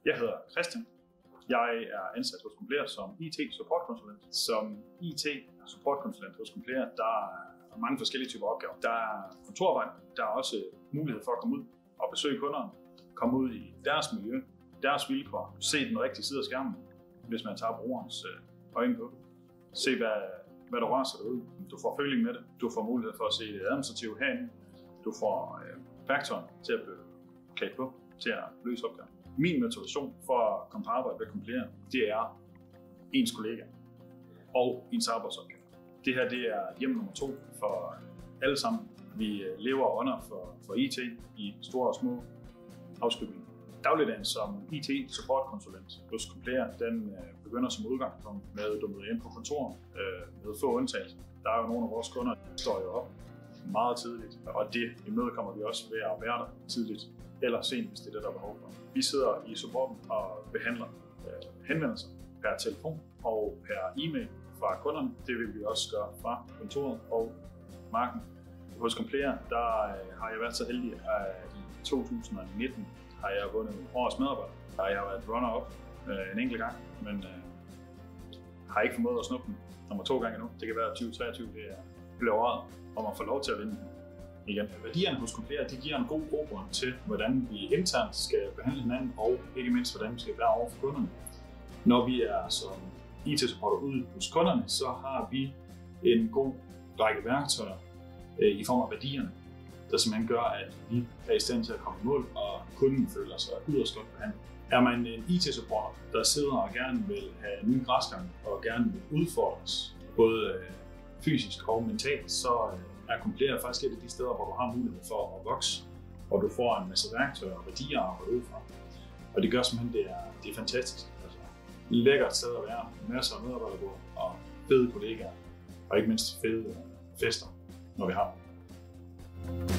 Jeg hedder Christian. Jeg er ansat hos Complere som IT-supportkonsulent. Som IT-supportkonsulent hos Complere, der er mange forskellige typer opgaver. Der er kontorarbejde, der er også mulighed for at komme ud og besøge kunderne, komme ud i deres miljø, deres vilkår, se den rigtige side af skærmen, hvis man tager brugerens øjne på det. Se, hvad der rører sig derude. Du får føling med det. Du får mulighed for at se det administrative herinde. Du får værktøjer til at blive klædt på, til at løse opgaven. Min motivation for at komme på arbejde ved Complere, det er ens kollega og ens arbejdsopgave. Det her det er hjem nummer 2 for alle sammen. Vi lever under for IT i store og små afskygninger. Dagligdagen som IT-supportkonsulent hos Complere, den begynder som udgangspunkt med at du møder ind på kontoret med få undtagelser. Der er jo nogle af vores kunder, der står jo op meget tidligt, og det imødekommer vi også ved at være der tidligt eller sent, hvis det er det, der er behov for. Vi sidder i supporten og behandler henvendelser per telefon og per e-mail fra kunderne. Det vil vi også gøre fra kontoret og marken. Hos Complere, der har jeg været så heldig, at i 2019 har jeg vundet årets medarbejder. Jeg har været runner-up en enkelt gang, men har ikke formået at snuppe den nummer 2 gange endnu. Det kan være 2023, det bliver året, og man får lov til at vinde den igen. Værdierne hos Complere, de giver en god grobund til, hvordan vi internt skal behandle hinanden, og ikke mindst, hvordan vi skal være over for kunderne. Når vi er som IT-supporter ude hos kunderne, så har vi en god række værktøjer i form af værdierne, der simpelthen gør, at vi er i stand til at komme i mål, og kunden føler sig yderst godt behandlet. Er man en IT-supporter, der sidder og gerne vil have nye græsgange og gerne vil udfordres, både fysisk og mentalt, så er Complere faktisk et af de steder, hvor du har mulighed for at vokse, og du får en masse værktøjer og værdier at arbejde ud fra. Og det gør simpelthen, det er fantastisk. Altså, lækkert sted at være, masser af medarbejdere på, og fede kollegaer, og ikke mindst fede fester, når vi har dem.